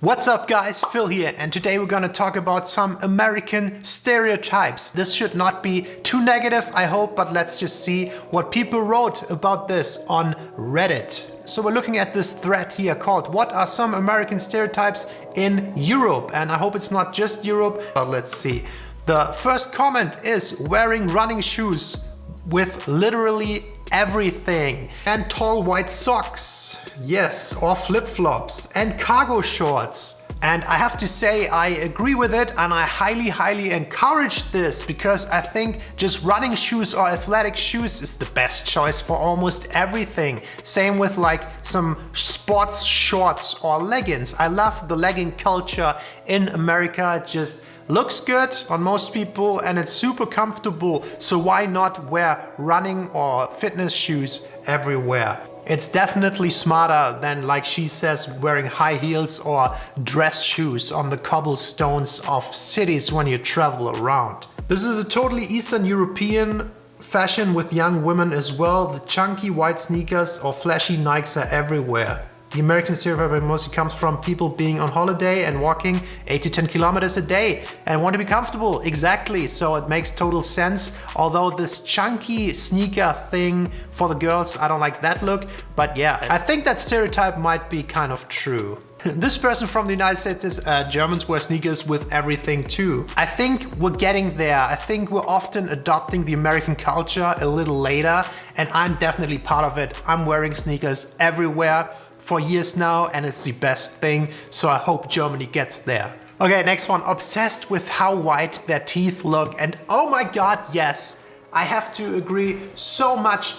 What's up guys, Phil here, and today we're gonna talk about some American stereotypes. This should not be too negative, I hope, but let's just see what people wrote about this on Reddit. So we're looking at this thread here called "What are some American stereotypes in Europe?" And I hope it's not just Europe, but let's see. The first comment is wearing running shoes with literally everything, and tall white socks, yes, or flip-flops, and cargo shorts. And I have to say I agree with it, and I highly encourage this, because I think just running shoes or athletic shoes is the best choice for almost everything. Same with like some sports shorts or leggings. I love the legging culture in America. It just looks good on most people and it's super comfortable, so why not wear running or fitness shoes everywhere? It's definitely smarter than, like she says, wearing high heels or dress shoes on the cobblestones of cities when you travel around. This is a totally Eastern European fashion with young women as well. The chunky white sneakers or flashy Nikes are everywhere. The American stereotype mostly comes from people being on holiday and walking 8 to 10 kilometers a day and want to be comfortable. Exactly, so it makes total sense. Although this chunky sneaker thing for the girls, I don't like that look. But yeah, I think that stereotype might be kind of true. This person from the United States says Germans wear sneakers with everything too. I think we're getting there. I think we're often adopting the American culture a little later, and I'm definitely part of it. I'm wearing sneakers everywhere for years now, and it's the best thing, so I hope Germany gets there. Okay, next one. Obsessed with how white their teeth look, and oh my god, yes, I have to agree so much.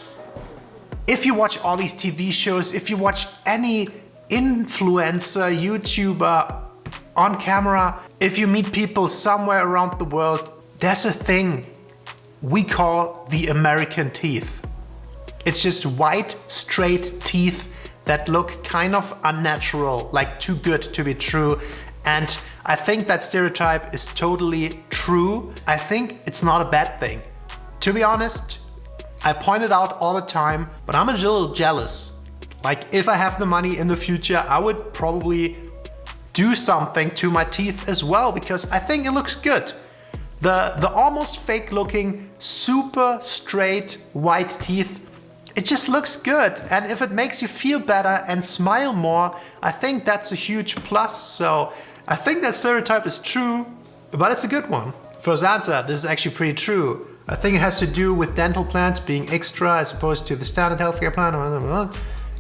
If you watch all these TV shows, if you watch any influencer, YouTuber on camera, if you meet people somewhere around the world, there's a thing we call the American teeth. It's just white, straight teeth that look kind of unnatural, like too good to be true. And I think that stereotype is totally true. I think it's not a bad thing. To be honest, I point it out all the time, but I'm a little jealous. Like, if I have the money in the future, I would probably do something to my teeth as well, because I think it looks good. The almost fake looking, super straight white teeth, it just looks good, and if it makes you feel better and smile more, I think that's a huge plus. So I think that stereotype is true, but it's a good one. First answer, this is actually pretty true. I think it has to do with dental plans being extra as opposed to the standard healthcare plan.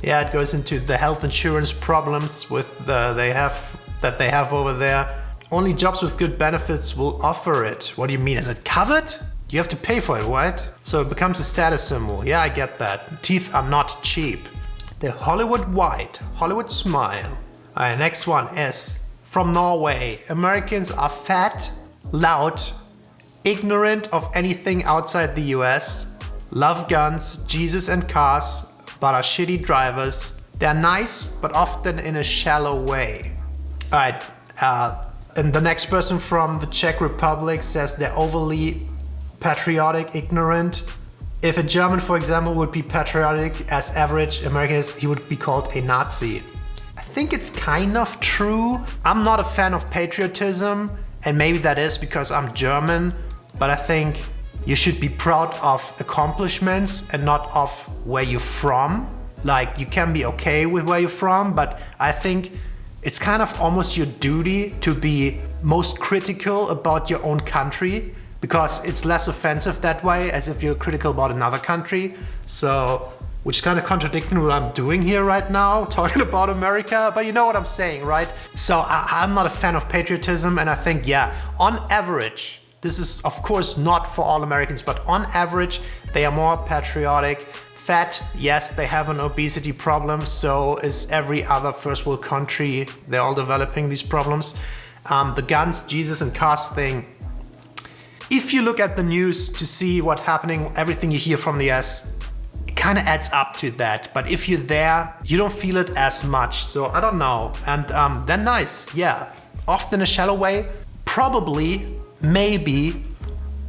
Yeah, it goes into the health insurance problems with they have over there. Only jobs with good benefits will offer it. What do you mean? Is it covered? You have to pay for it, right? So it becomes a status symbol. Yeah, I get that. Teeth are not cheap. The Hollywood white, Hollywood smile. Alright, next one is from Norway. Americans are fat, loud, ignorant of anything outside the US, love guns, Jesus and cars, but are shitty drivers. They're nice, but often in a shallow way. Alright, and the next person from the Czech Republic says they're overly patriotic, ignorant. If a German, for example, would be patriotic as average American is, he would be called a Nazi. I think it's kind of true. I'm not a fan of patriotism, and maybe that is because I'm German, but I think you should be proud of accomplishments and not of where you're from. Like, you can be okay with where you're from, but I think it's kind of almost your duty to be most critical about your own country, because it's less offensive that way, as if you're critical about another country. So, which is kind of contradicting what I'm doing here right now, talking about America, but you know what I'm saying, right? So I'm not a fan of patriotism, and I think, yeah, on average, this is of course not for all Americans, but on average, they are more patriotic. Fat, yes, they have an obesity problem, so is every other first world country. They're all developing these problems. The guns, Jesus and cars thing, if you look at the news to see what's happening, everything you hear from the US, it kind of adds up to that. But if you're there, you don't feel it as much. So I don't know. And they're nice, yeah. Often a shallow way, probably, maybe,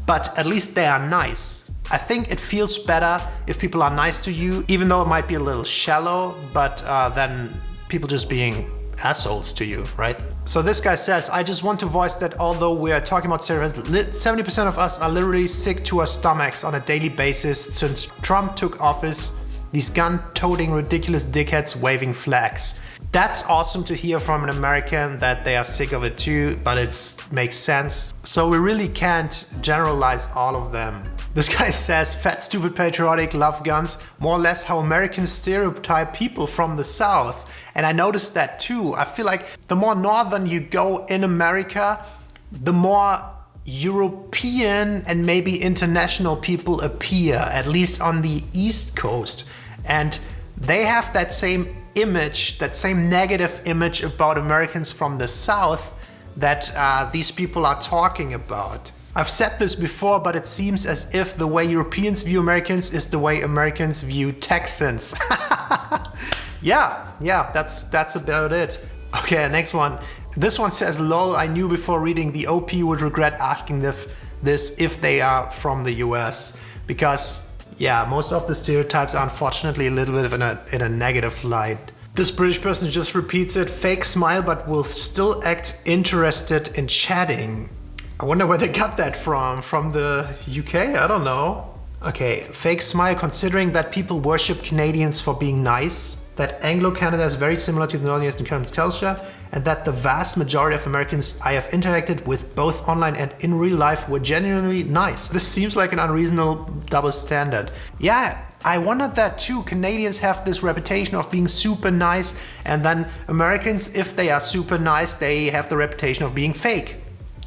but at least they are nice. I think it feels better if people are nice to you, even though it might be a little shallow, but then people just being assholes to you, right? So this guy says, I just want to voice that although we are talking about stereotypes, 70% of us are literally sick to our stomachs on a daily basis since Trump took office. These gun-toting ridiculous dickheads waving flags. That's awesome to hear from an American that they are sick of it too, but it makes sense. So we really can't generalize all of them. This guy says, fat, stupid, patriotic, love guns, more or less how Americans stereotype people from the South. And I noticed that too. I feel like the more northern you go in America, the more European and maybe international people appear, at least on the East Coast. And they have that same image, that same negative image about Americans from the South that these people are talking about. I've said this before, but it seems as if the way Europeans view Americans is the way Americans view Texans. Yeah, that's about it. Okay, next one. This one says, lol, I knew before reading the OP would regret asking this if they are from the US. Because, yeah, most of the stereotypes are unfortunately a little bit in a negative light. This British person just repeats it, fake smile but will still act interested in chatting. I wonder where they got that from the UK? I don't know. Okay, fake smile considering that people worship Canadians for being nice, that Anglo-Canada is very similar to the Northeastern culture, and that the vast majority of Americans I have interacted with both online and in real life were genuinely nice. This seems like an unreasonable double standard. Yeah, I wondered that too. Canadians have this reputation of being super nice, and then Americans, if they are super nice, they have the reputation of being fake.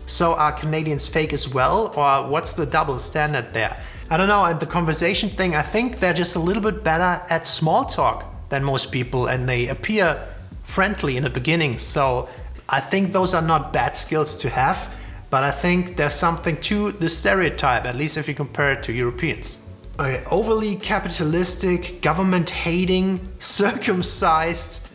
So are Canadians fake as well, or what's the double standard there? I don't know, and the conversation thing, I think they're just a little bit better at small talk than most people, and they appear friendly in the beginning. So I think those are not bad skills to have, but I think there's something to the stereotype, at least if you compare it to Europeans. Okay, overly capitalistic, government hating, circumcised,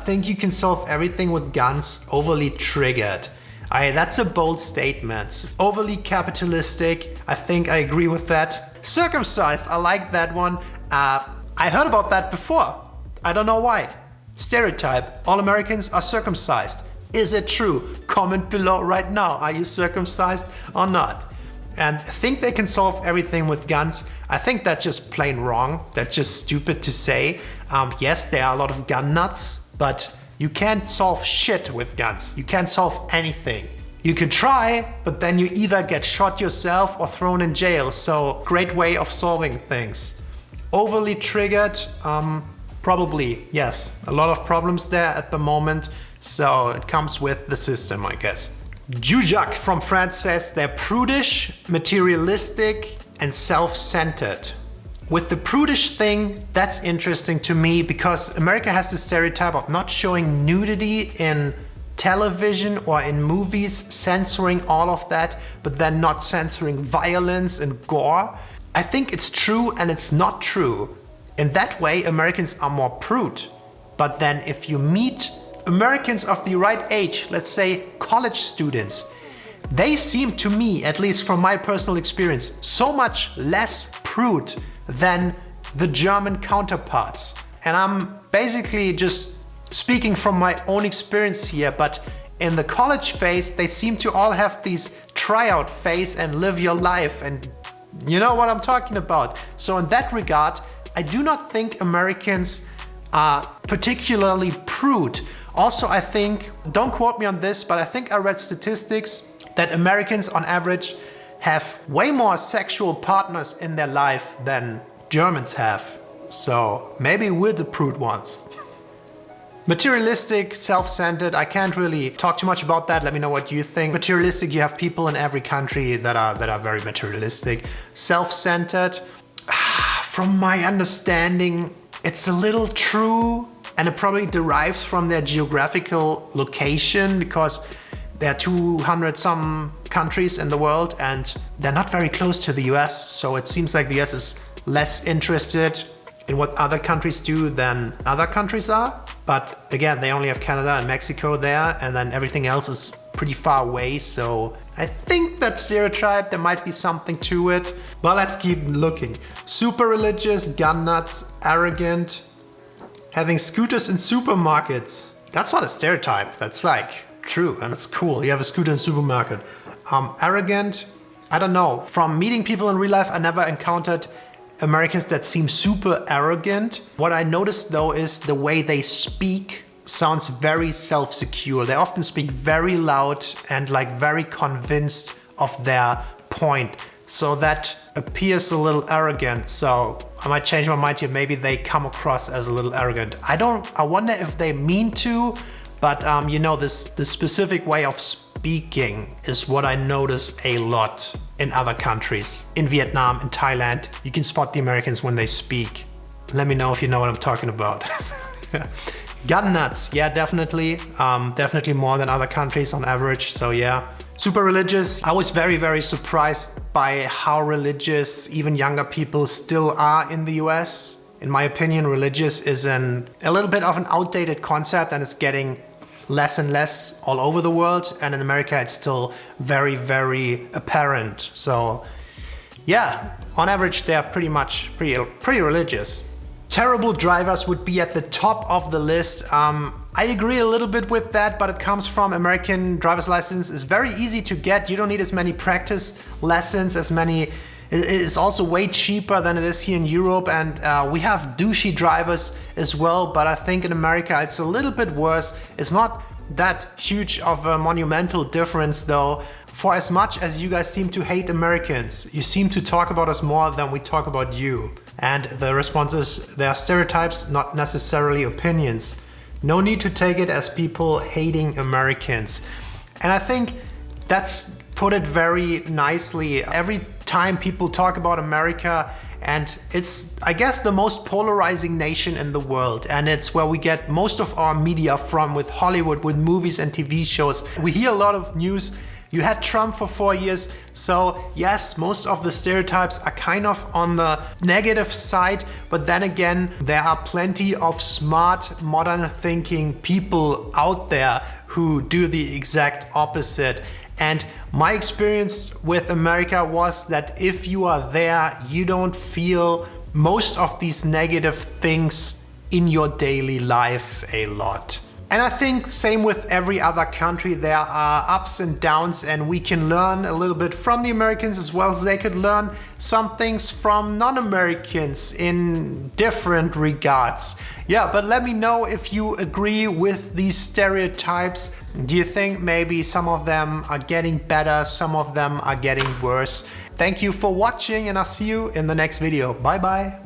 think you can solve everything with guns, overly triggered. That's a bold statement. Overly capitalistic, I think I agree with that. Circumcised, I like that one. I heard about that before. I don't know why. Stereotype, all Americans are circumcised. Is it true? Comment below right now. Are you circumcised or not? And think they can solve everything with guns. I think that's just plain wrong. That's just stupid to say. Yes, there are a lot of gun nuts, but you can't solve shit with guns. You can't solve anything. You can try, but then you either get shot yourself or thrown in jail. So great way of solving things. Overly triggered, probably, yes. A lot of problems there at the moment. So it comes with the system, I guess. Jujak from France says they're prudish, materialistic, and self-centered. With the prudish thing, that's interesting to me because America has the stereotype of not showing nudity in television or in movies, censoring all of that, but then not censoring violence and gore. I think it's true and it's not true. In that way, Americans are more prude. But then if you meet Americans of the right age, let's say college students, they seem to me, at least from my personal experience, so much less prude than the German counterparts. And I'm basically just speaking from my own experience here, but in the college phase, they seem to all have these tryout phase and live your life, and you know what I'm talking about. So in that regard, I do not think Americans are particularly prude. Also, I think, don't quote me on this, but I think I read statistics that Americans on average have way more sexual partners in their life than Germans have. So maybe we're the prude ones. Materialistic, self-centered, I can't really talk too much about that. Let me know what you think. Materialistic, you have people in every country that are very materialistic. Self-centered, from my understanding, it's a little true, and it probably derives from their geographical location because there are 200 some countries in the world and they're not very close to the US, so it seems like the US is less interested in what other countries do than other countries are. But again, they only have Canada and Mexico there, and then everything else is pretty far away, so I think that stereotype, there might be something to it. But let's keep looking. Super religious, gun nuts, arrogant, having scooters in supermarkets. That's not a stereotype. That's like true and it's cool. You have a scooter in the supermarket. Arrogant, I don't know. From meeting people in real life, I never encountered Americans that seem super arrogant. What I noticed though is the way they speak sounds very self-secure. They often speak very loud and like very convinced of their point. So that appears a little arrogant. So I might change my mind here. Maybe they come across as a little arrogant. I wonder if they mean to, but you know, this specific way of speaking is what I notice a lot in other countries. In Vietnam, in Thailand, you can spot the Americans when they speak. Let me know if you know what I'm talking about. Gun nuts, yeah, definitely. Definitely more than other countries on average, so yeah. Super religious. I was very, very surprised by how religious even younger people still are in the US. In my opinion, religious is a little bit of an outdated concept and it's getting less and less all over the world. And in America, it's still very, very apparent. So yeah, on average, they're pretty religious. Terrible drivers would be at the top of the list. I agree a little bit with that, but it comes from American driver's license. It's very easy to get. You don't need as many practice lessons, it's also way cheaper than it is here in Europe. And we have douchey drivers as well, but I think in America it's a little bit worse. It's not that huge of a monumental difference though. For as much as you guys seem to hate Americans, you seem to talk about us more than we talk about you. And the response is, they are stereotypes, not necessarily opinions. No need to take it as people hating Americans. And I think that's put it very nicely. Every time people talk about America, and it's, I guess, the most polarizing nation in the world. And it's where we get most of our media from, with Hollywood, with movies and TV shows. We hear a lot of news. You had Trump for 4 years, so yes, most of the stereotypes are kind of on the negative side, but then again, there are plenty of smart, modern thinking people out there who do the exact opposite. And my experience with America was that if you are there, you don't feel most of these negative things in your daily life a lot. And I think same with every other country, there are ups and downs, and we can learn a little bit from the Americans as well as they could learn some things from non-Americans in different regards. Yeah, but let me know if you agree with these stereotypes. Do you think maybe some of them are getting better, some of them are getting worse? Thank you for watching and I'll see you in the next video. Bye bye.